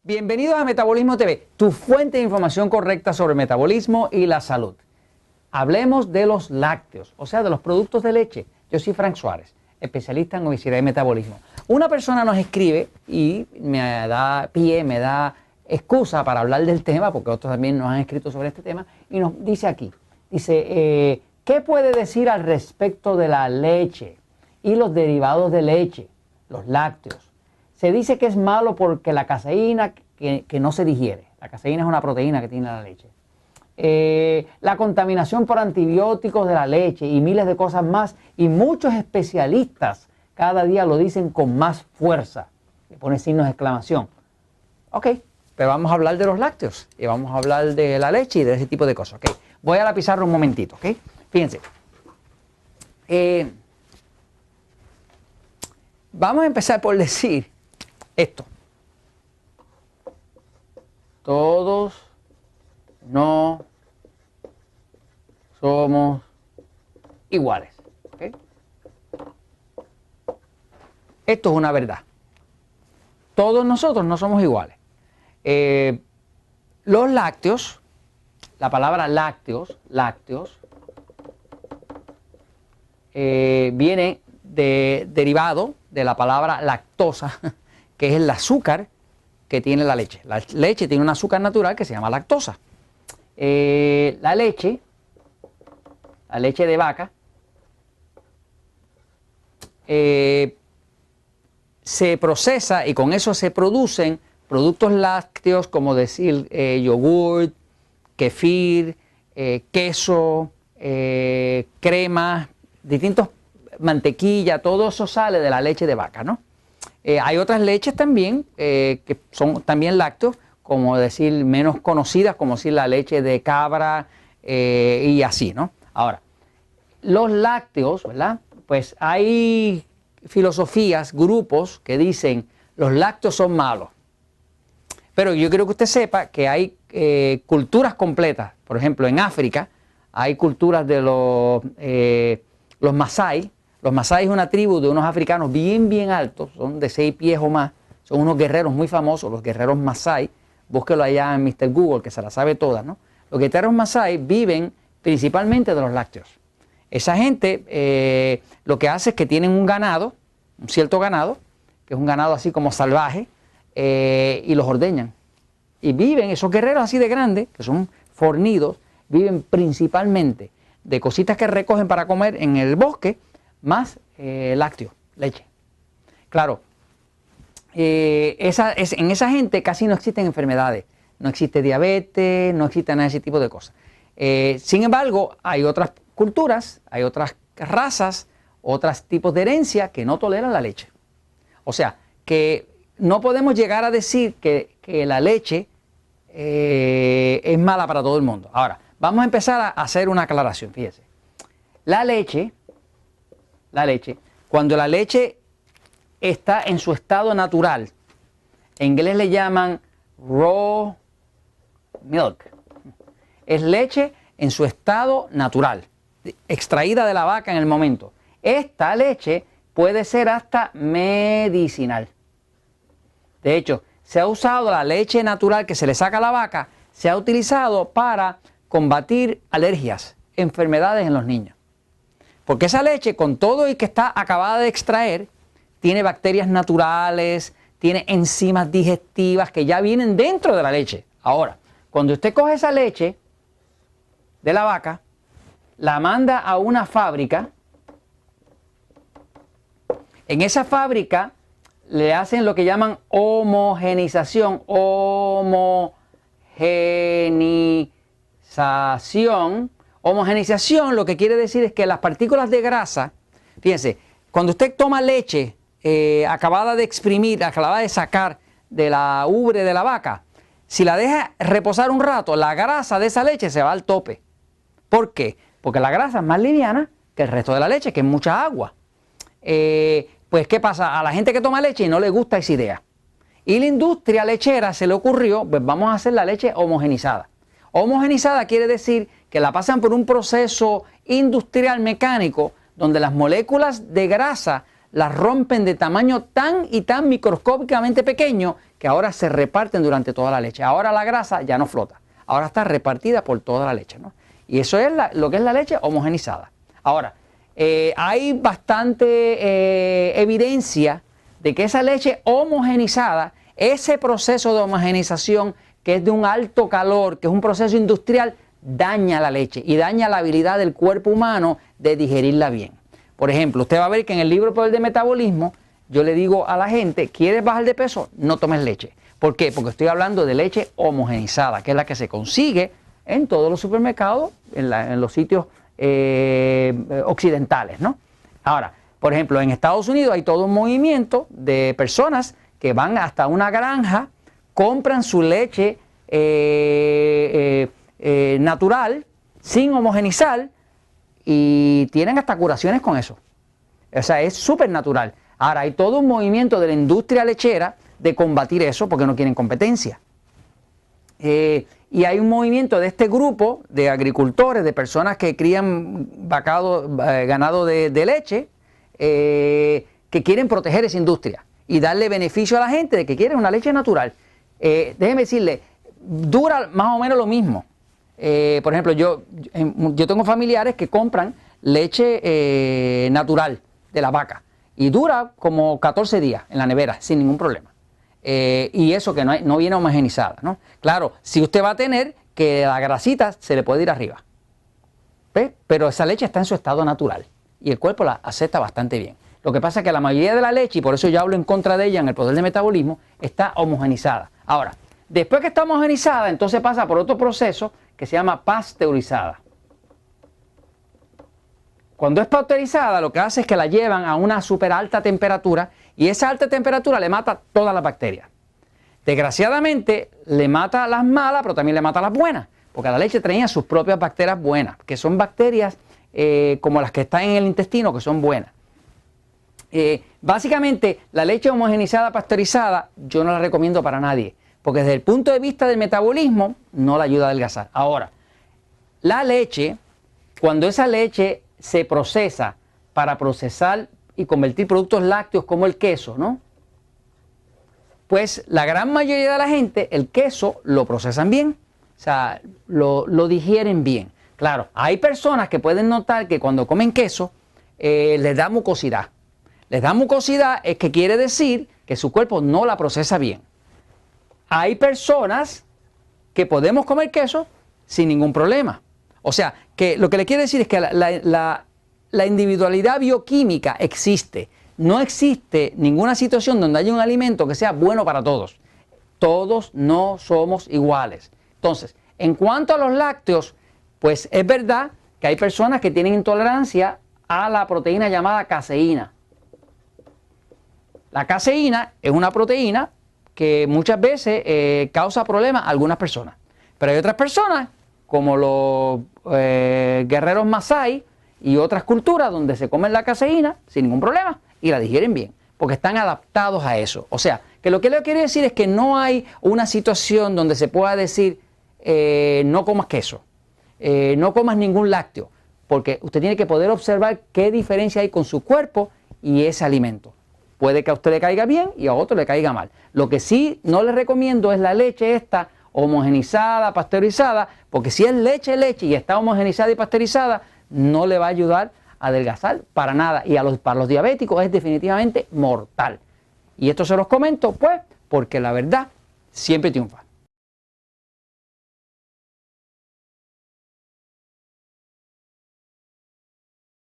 Bienvenidos a Metabolismo TV, tu fuente de información correcta sobre el metabolismo y la salud. Hablemos de los lácteos, o sea, de los productos de leche. Yo soy Frank Suárez, especialista en obesidad y metabolismo. Una persona nos escribe y me da pie, me da excusa para hablar del tema, porque otros también nos han escrito sobre este tema, y nos dice aquí, dice, ¿qué puede decir al respecto de la leche y los derivados de leche, los lácteos? Se dice que es malo porque la caseína que no se digiere. La caseína es una proteína que tiene la leche. La contaminación por antibióticos de la leche y miles de cosas más. Y muchos especialistas cada día lo dicen con más fuerza. Le pone signos de exclamación. Ok, pero vamos a hablar de los lácteos. Y vamos a hablar de la leche y de ese tipo de cosas. Okay. Voy a la pizarra un momentito. Okay. Fíjense. Vamos a empezar por decir esto. Todos no somos iguales. ¿Okay? Esto es una verdad. Todos nosotros no somos iguales. Los lácteos, la palabra lácteos, viene derivado de la palabra lactosa, que es el azúcar que tiene la leche. La leche tiene un azúcar natural que se llama lactosa. La leche de vaca, se procesa y con eso se producen productos lácteos como decir yogur, kefir, queso, crema, distintos mantequilla, todo eso sale de la leche de vaca, ¿no? Hay otras leches también que son también lácteos, como decir menos conocidas, como decir la leche de cabra y así, ¿no? Ahora, los lácteos, ¿verdad? Pues hay filosofías, grupos que dicen los lácteos son malos. Pero yo quiero que usted sepa que hay culturas completas. Por ejemplo, en África hay culturas de los Masái. Los Masái es una tribu de unos africanos bien altos, son de 6 pies o más, son unos guerreros muy famosos, los guerreros Masái. Búsquelo allá en Mr. Google, que se la sabe toda, ¿no? Los guerreros Masái viven principalmente de los lácteos. Esa gente lo que hace es que tienen un ganado, un cierto ganado, que es un ganado así como salvaje, y los ordeñan. Y viven, esos guerreros así de grandes, que son fornidos, viven principalmente de cositas que recogen para comer en el bosque, más lácteos, leche. Claro, en esa gente casi no existen enfermedades, no existe diabetes, no existe nada de ese tipo de cosas. Sin embargo, hay otras culturas, hay otras razas, otros tipos de herencia que no toleran la leche. O sea, que no podemos llegar a decir que la leche es mala para todo el mundo. Ahora, vamos a empezar a hacer una aclaración, fíjese. La leche, cuando la leche está en su estado natural, en inglés le llaman raw milk, es leche en su estado natural, extraída de la vaca en el momento. Esta leche puede ser hasta medicinal. De hecho, se ha usado la leche natural que se le saca a la vaca, se ha utilizado para combatir alergias, enfermedades en los niños. Porque esa leche, con todo y que está acabada de extraer, tiene bacterias naturales, tiene enzimas digestivas que ya vienen dentro de la leche. Ahora, cuando usted coge esa leche de la vaca, la manda a una fábrica, en esa fábrica le hacen lo que llaman homogenización. Homogenización lo que quiere decir es que las partículas de grasa, fíjense, cuando usted toma leche acabada de exprimir, acabada de sacar de la ubre de la vaca, si la deja reposar un rato, la grasa de esa leche se va al tope. ¿Por qué? Porque la grasa es más liviana que el resto de la leche, que es mucha agua. Pues, ¿qué pasa? A la gente que toma leche no le gusta esa idea. Y la industria lechera se le ocurrió, pues vamos a hacer la leche homogenizada. Homogenizada quiere decir que la pasan por un proceso industrial mecánico donde las moléculas de grasa las rompen de tamaño tan y tan microscópicamente pequeño que ahora se reparten durante toda la leche. Ahora la grasa ya no flota, ahora está repartida por toda la leche, ¿no? Y eso es lo que es la leche homogenizada. Ahora, hay bastante evidencia de que esa leche homogenizada, ese proceso de homogenización que es de un alto calor, que es un proceso industrial, daña la leche y daña la habilidad del cuerpo humano de digerirla bien. Por ejemplo, usted va a ver que en el libro Poder de Metabolismo, yo le digo a la gente, ¿quieres bajar de peso? No tomes leche. ¿Por qué? Porque estoy hablando de leche homogenizada, que es la que se consigue en todos los supermercados, en los sitios occidentales, ¿no? Ahora, por ejemplo, en Estados Unidos hay todo un movimiento de personas que van hasta una granja, compran su leche natural, sin homogenizar, y tienen hasta curaciones con eso. O sea, es súper natural. Ahora, hay todo un movimiento de la industria lechera de combatir eso porque no quieren competencia. Y hay un movimiento de este grupo de agricultores, de personas que crían ganado de leche, que quieren proteger esa industria y darle beneficio a la gente de que quieren una leche natural. Déjeme decirle, dura más o menos lo mismo. Por ejemplo, yo tengo familiares que compran leche natural de la vaca y dura como 14 días en la nevera sin ningún problema. Y eso que no viene homogenizada, ¿no? Claro, si usted va a tener que la grasita se le puede ir arriba, ¿ve? Pero esa leche está en su estado natural y el cuerpo la acepta bastante bien. Lo que pasa es que la mayoría de la leche, y por eso yo hablo en contra de ella en el Poder de Metabolismo, está homogenizada. Ahora, después que está homogenizada, entonces pasa por otro proceso que se llama pasteurizada. Cuando es pasteurizada, lo que hace es que la llevan a una súper alta temperatura y esa alta temperatura le mata todas las bacterias. Desgraciadamente, le mata las malas, pero también le mata las buenas, porque la leche tenía sus propias bacterias buenas, que son bacterias como las que están en el intestino, que son buenas. Básicamente, la leche homogenizada pasteurizada yo no la recomiendo para nadie, porque desde el punto de vista del metabolismo no la ayuda a adelgazar. Ahora, la leche, cuando esa leche se procesa para procesar y convertir productos lácteos como el queso, ¿no? Pues la gran mayoría de la gente, el queso lo procesan bien, o sea, lo digieren bien. Claro, hay personas que pueden notar que cuando comen queso les da mucosidad. Les da mucosidad es que quiere decir que su cuerpo no la procesa bien. Hay personas que podemos comer queso sin ningún problema. O sea, que lo que le quiero decir es que la individualidad bioquímica existe. No existe ninguna situación donde haya un alimento que sea bueno para todos. Todos no somos iguales. Entonces, en cuanto a los lácteos, pues es verdad que hay personas que tienen intolerancia a la proteína llamada caseína. La caseína es una proteína que muchas veces causa problemas a algunas personas. Pero hay otras personas, como los guerreros masái y otras culturas, donde se comen la caseína sin ningún problema y la digieren bien, porque están adaptados a eso. O sea, que lo que le quiero decir es que no hay una situación donde se pueda decir no comas queso, no comas ningún lácteo, porque usted tiene que poder observar qué diferencia hay con su cuerpo y ese alimento. Puede que a usted le caiga bien y a otro le caiga mal. Lo que sí no le recomiendo es la leche esta homogenizada, pasteurizada, porque si es leche y está homogenizada y pasteurizada, no le va a ayudar a adelgazar para nada. Y para los diabéticos es definitivamente mortal. Y esto se los comento, pues, porque la verdad siempre triunfa.